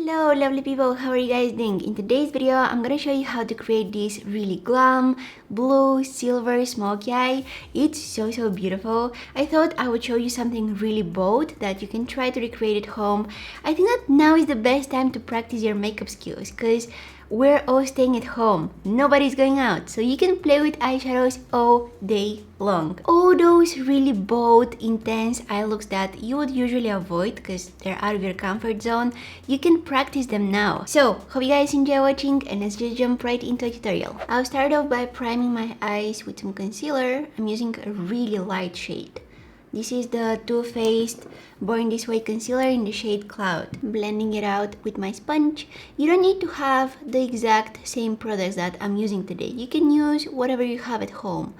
Hello lovely people, how are you guys doing? In today's video, I'm gonna show you how to create this really glam, blue, silver, smoky eye. It's so beautiful. I thought I would show you something really bold that you can try to recreate at home. I think that now is the best time to practice your makeup skills because we're all staying at home. Nobody's going out, so you can play with eyeshadows all day long. All those really bold, intense eye looks that you would usually avoid because they're out of your comfort zone, you can practice them now. So, hope you guys enjoy watching and let's just jump right into a tutorial. I'll start off by priming my eyes with some concealer. I'm using a really light shade. This is the Too Faced Born This Way concealer in the shade Cloud. Blending it out with my sponge. You don't need to have the exact same products that I'm using today. You can use whatever you have at home.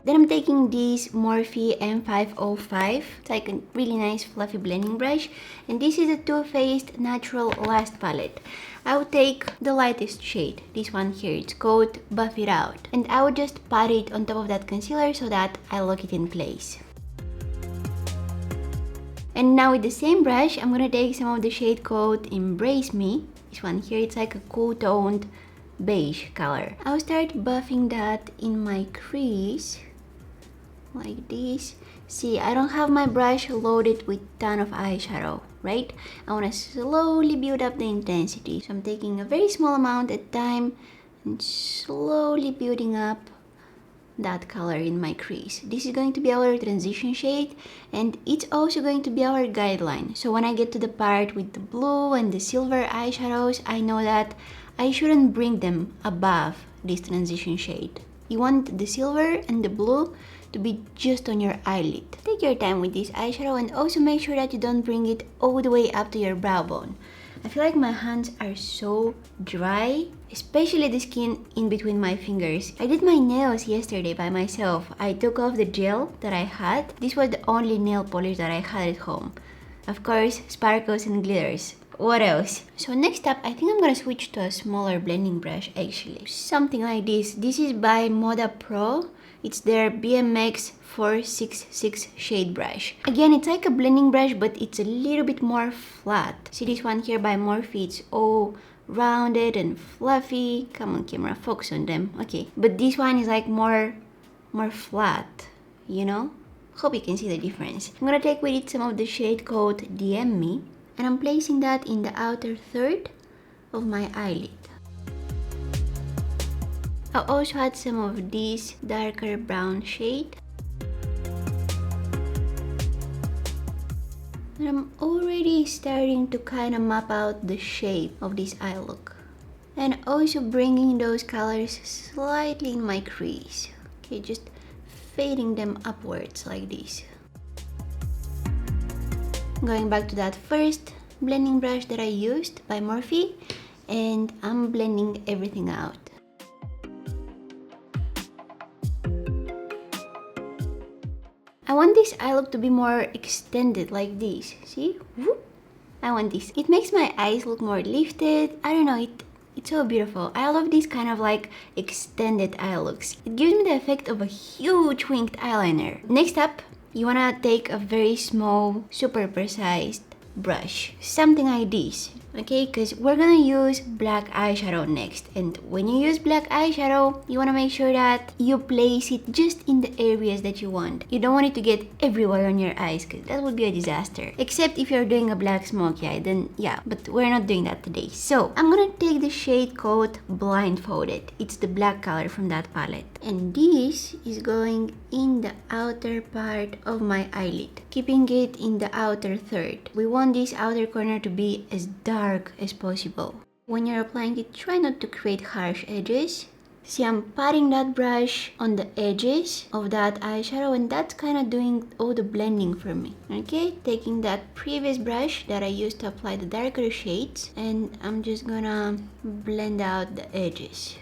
Then I'm taking this Morphe M505. It's like a really nice fluffy blending brush. And this is a Too Faced Natural Last palette. I would take the lightest shade, this one here, it's called Buff It Out. And I would just pat it on top of that concealer so that I lock it in place. And now with the same brush, I'm gonna take some of the shade called Embrace Me. This one here, it's like a cool toned beige color. I'll start buffing that in my crease, like this. See, I don't have my brush loaded with ton of eyeshadow, right? I want to slowly build up the intensity. So I'm taking a very small amount at a time and slowly building up that color in my crease. This is going to be our transition shade and it's also going to be our guideline. So when I get to the part with the blue and the silver eyeshadows, I know that I shouldn't bring them above this transition shade. You want the silver and the blue to be just on your eyelid. Take your time with this eyeshadow and also make sure that you don't bring it all the way up to your brow bone. I feel like my hands are so dry, especially the skin in between my fingers. I did my nails yesterday by myself. I took off the gel that I had. This was the only nail polish that I had at home. Of course, sparkles and glitters. What else? So next up, I think I'm gonna switch to a smaller blending brush actually. Something like this. This is by Moda Pro. It's their BMX 466 shade brush. Again, it's like a blending brush, but it's a little bit more flat. See this one here by Morphe? It's all rounded and fluffy. Come on camera, focus on them. Okay, but this one is like more flat, you know? Hope you can see the difference. I'm gonna take with it some of the shade called DM Me, and I'm placing that in the outer third of my eyelid. I'll also add some of this darker brown shade. And I'm already starting to kind of map out the shape of this eye look. And also bringing those colors slightly in my crease. Okay, just fading them upwards like this. Going back to that first blending brush that I used by Morphe, and I'm blending everything out. I want this eye look to be more extended like this. See? Whoop. I want this. It makes my eyes look more lifted. I don't know, it's so beautiful. I love these kind of like extended eye looks. It gives me the effect of a huge winged eyeliner. Next up, you wanna take a very small, super precise brush. Something like this. Okay, because we're gonna use black eyeshadow next, and when you use black eyeshadow, you want to make sure that you place it just in the areas that you want. You don't want it to get everywhere on your eyes because that would be a disaster. Except if you're doing a black smoky eye, then yeah, but we're not doing that today. So I'm gonna take the shade called Blindfolded. It's the black color from that palette, and this is going in the outer part of my eyelid, keeping it in the outer third. We want this outer corner to be as dark as possible. When you're applying it, try not to create harsh edges. See, I'm patting that brush on the edges of that eyeshadow, and that's kind of doing all the blending for me. Okay, taking that previous brush that I used to apply the darker shades, and I'm just gonna blend out the edges.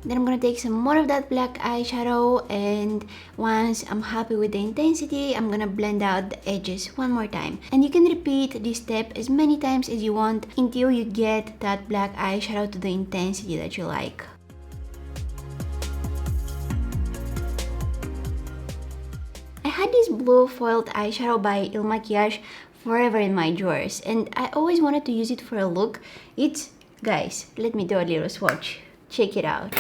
Then I'm gonna take some more of that black eyeshadow, and once I'm happy with the intensity, I'm gonna blend out the edges one more time. And you can repeat this step as many times as you want until you get that black eyeshadow to the intensity that you like. blue foiled eyeshadow by Il Makiage forever in my drawers, and I always wanted to use it for a look. Guys, let me do a little swatch. Check it out.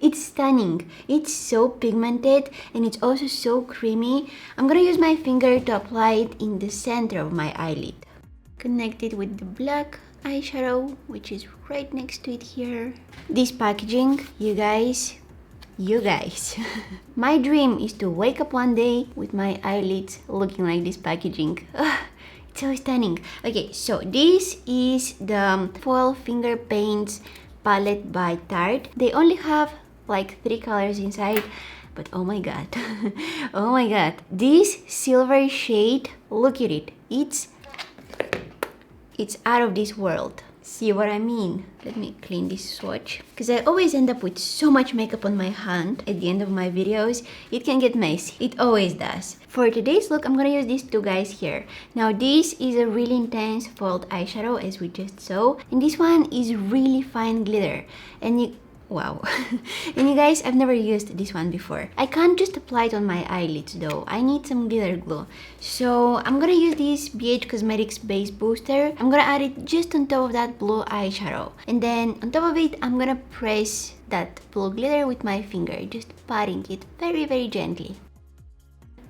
It's stunning. It's so pigmented and it's also so creamy. I'm gonna use my finger to apply it in the center of my eyelid. Connect it with the black eyeshadow, which is right next to it here. This packaging, you guys, my dream is to wake up one day with my eyelids looking like this packaging. It's so stunning. Okay, so this is the foil finger paints palette by Tarte. They only have like 3 colors inside, but oh my god. Oh my god, this silver shade, look at it. It's out of this world. See what I mean? Let me clean this swatch, because I always end up with so much makeup on my hand at the end of my videos. It can get messy. It always does. For today's look, I'm gonna use these two guys here. Now this is a really intense foiled eyeshadow, as we just saw, and this one is really fine glitter. And wow. And you guys, I've never used this one before. I can't just apply it on my eyelids though. I need some glitter glue. So I'm gonna use this BH Cosmetics Base Booster. I'm gonna add it just on top of that blue eyeshadow. And then on top of it, I'm gonna press that blue glitter with my finger, just patting it very, very gently.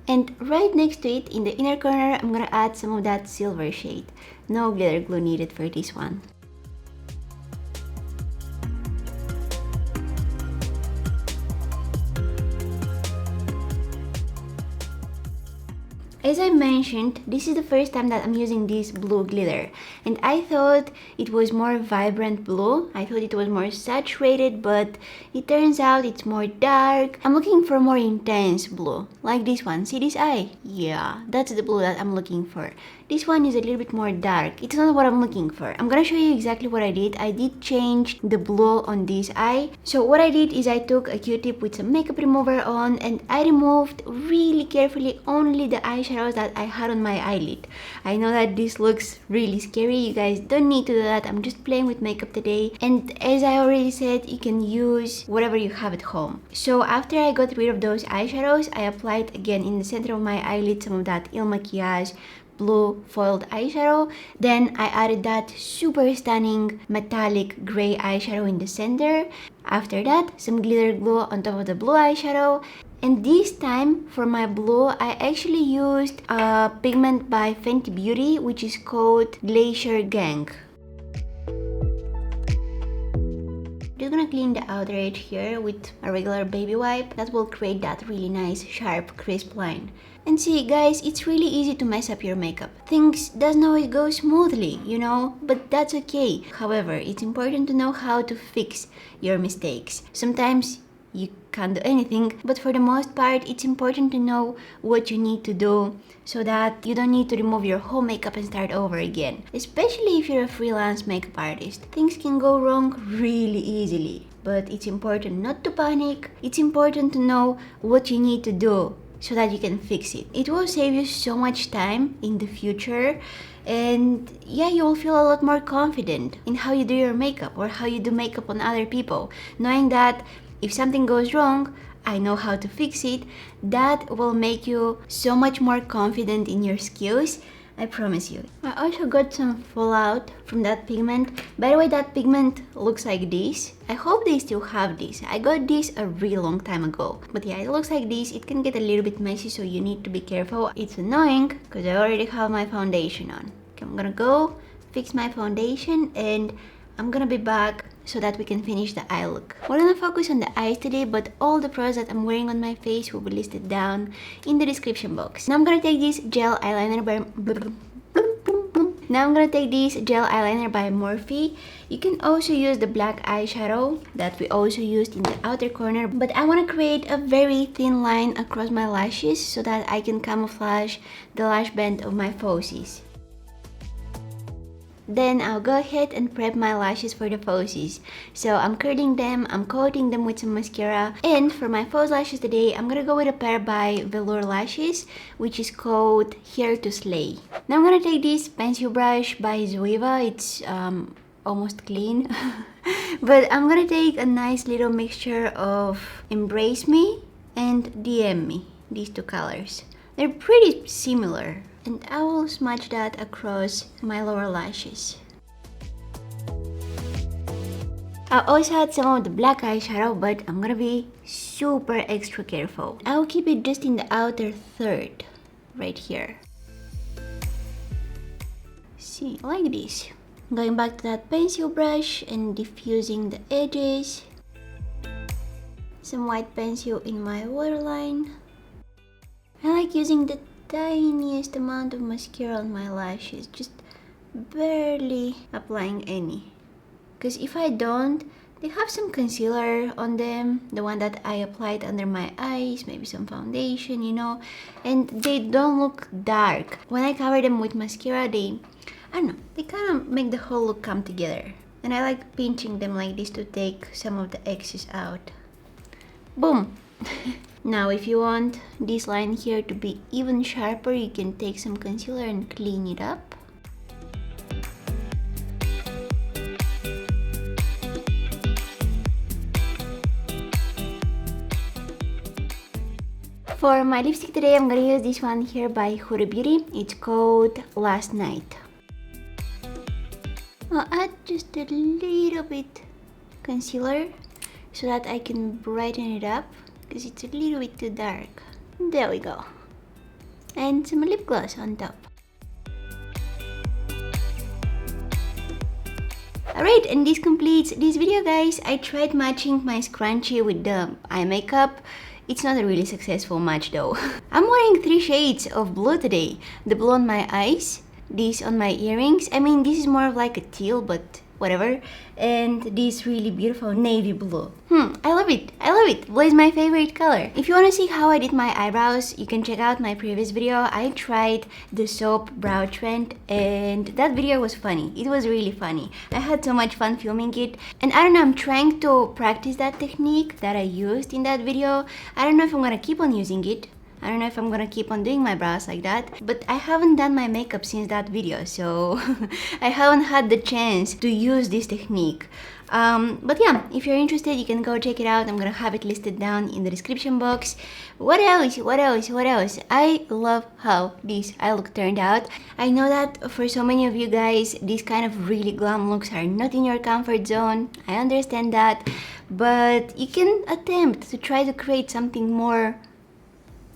And right next to it, in the inner corner, I'm gonna add some of that silver shade. No glitter glue needed for this one. As I mentioned, this is the first time that I'm using this blue glitter, and I thought it was more vibrant blue. I thought it was more saturated, but it turns out it's more dark. I'm looking for more intense blue, like this one. See this eye? Yeah, that's the blue that I'm looking for. This one is a little bit more dark. It's not what I'm looking for. I'm gonna show you exactly what I did. I did change the blue on this eye. So what I did is I took a Q-tip with some makeup remover on, and I removed really carefully only the eyeshadows that I had on my eyelid. I know that this looks really scary. You guys don't need to do that. I'm just playing with makeup today. And as I already said, you can use whatever you have at home. So after I got rid of those eyeshadows, I applied again in the center of my eyelid some of that Il Makiage blue foiled eyeshadow. Then I added that super stunning metallic gray eyeshadow in the center. After that, some glitter glue on top of the blue eyeshadow. And this time, for my blue, I actually used a pigment by Fenty Beauty, which is called Glacier Gang. Just gonna clean the outer edge here with a regular baby wipe. That will create that really nice, sharp, crisp line. And see, guys, it's really easy to mess up your makeup. Things doesn't always go smoothly, you know, but that's okay. However, it's important to know how to fix your mistakes. Sometimes you can't do anything, but for the most part, it's important to know what you need to do so that you don't need to remove your whole makeup and start over again. Especially if you're a freelance makeup artist. Things can go wrong really easily, but it's important not to panic. It's important to know what you need to do so that you can fix it. It will save you so much time in the future, and yeah, you will feel a lot more confident in how you do your makeup or how you do makeup on other people, knowing that if something goes wrong, I know how to fix it. That will make you so much more confident in your skills, I promise you. I also got some fallout from that pigment. By the way, that pigment looks like this. I hope they still have this. I got this a really long time ago. But yeah, it looks like this. It can get a little bit messy, so you need to be careful. It's annoying because I already have my foundation on. Okay, I'm gonna go fix my foundation and I'm gonna be back so that we can finish the eye look. We're gonna focus on the eyes today, but all the products that I'm wearing on my face will be listed down in the description box. Now I'm gonna take this gel eyeliner by Morphe. You can also use the black eyeshadow that we also used in the outer corner, but I want to create a very thin line across my lashes so that I can camouflage the lash band of my falsies. Then I'll go ahead and prep my lashes for the falsies. So I'm curling them, I'm coating them with some mascara. And for my false lashes today, I'm gonna go with a pair by Velour Lashes, which is called Here to Slay. Now I'm gonna take this pencil brush by Zoeva. It's almost clean. But I'm gonna take a nice little mixture of Embrace Me and DM Me. these two colors. They're pretty similar. And I will smudge that across my lower lashes. I also had some of the black eyeshadow, but I'm gonna be super extra careful. I'll keep it just in the outer third, right here. See, like this. Going back to that pencil brush and diffusing the edges. Some white pencil in my waterline. I like using the tiniest amount of mascara on my lashes, just barely applying any. Because if I don't, they have some concealer on them, the one that I applied under my eyes, maybe some foundation, you know, and they don't look dark. When I cover them with mascara, I don't know, they kind of make the whole look come together. And I like pinching them like this to take some of the excess out. Boom! Now if you want this line here to be even sharper, you can take some concealer and clean it up. For my lipstick today, I'm gonna use this one here by Huda Beauty. It's called Last Night. I'll add just a little bit concealer so that I can brighten it up, because it's a little bit too dark. There we go. And some lip gloss on top. Alright, and this completes this video, guys. I tried matching my scrunchie with the eye makeup. It's not a really successful match though. I'm wearing 3 shades of blue today. The blue on my eyes, this on my earrings. I mean, this is more of like a teal, but whatever. And this really beautiful navy blue. I love it. I love it. Blue is my favorite color. If you want to see how I did my eyebrows, you can check out my previous video. I tried the soap brow trend and that video was funny. It was really funny. I had so much fun filming it. And I don't know, I'm trying to practice that technique that I used in that video. I don't know if I'm gonna keep on using it. I don't know if I'm gonna keep on doing my brows like that, but I haven't done my makeup since that video, so I haven't had the chance to use this technique. But yeah, if you're interested, you can go check it out. I'm gonna have it listed down in the description box. What else? I love how this eye look turned out. I know that for so many of you guys, these kind of really glam looks are not in your comfort zone. I understand that, but you can attempt to try to create something more.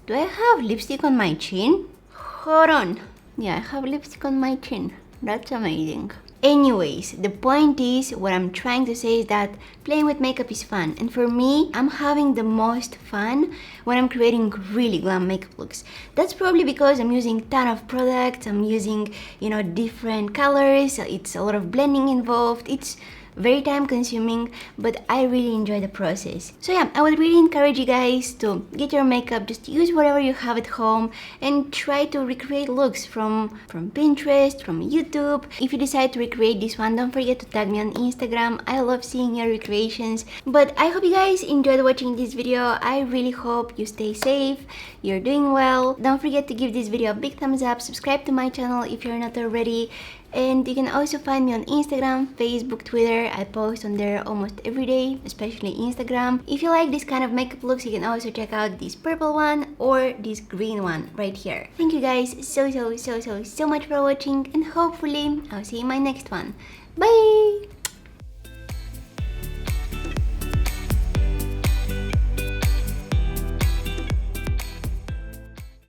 Do I have lipstick on my chin? Hold on. Yeah, I have lipstick on my chin. That's amazing. Anyways, the point is, what I'm trying to say is that playing with makeup is fun. And for me, I'm having the most fun when I'm creating really glam makeup looks. That's probably because I'm using a ton of products. I'm using, you know, different colors. It's a lot of blending involved. It's very time consuming, but I really enjoy the process. So yeah, I would really encourage you guys to get your makeup, just use whatever you have at home and try to recreate looks from Pinterest, from YouTube. If you decide to recreate this one, don't forget to tag me on Instagram. I love seeing your recreations. But I hope you guys enjoyed watching this video. I really hope you stay safe, you're doing well. Don't forget to give this video a big thumbs up, subscribe to my channel if you're not already. And you can also find me on Instagram, Facebook, Twitter. I post on there almost every day, especially Instagram. If you like this kind of makeup looks, you can also check out this purple one or this green one right here. Thank you guys so much for watching, and hopefully I'll see you in my next one. Bye!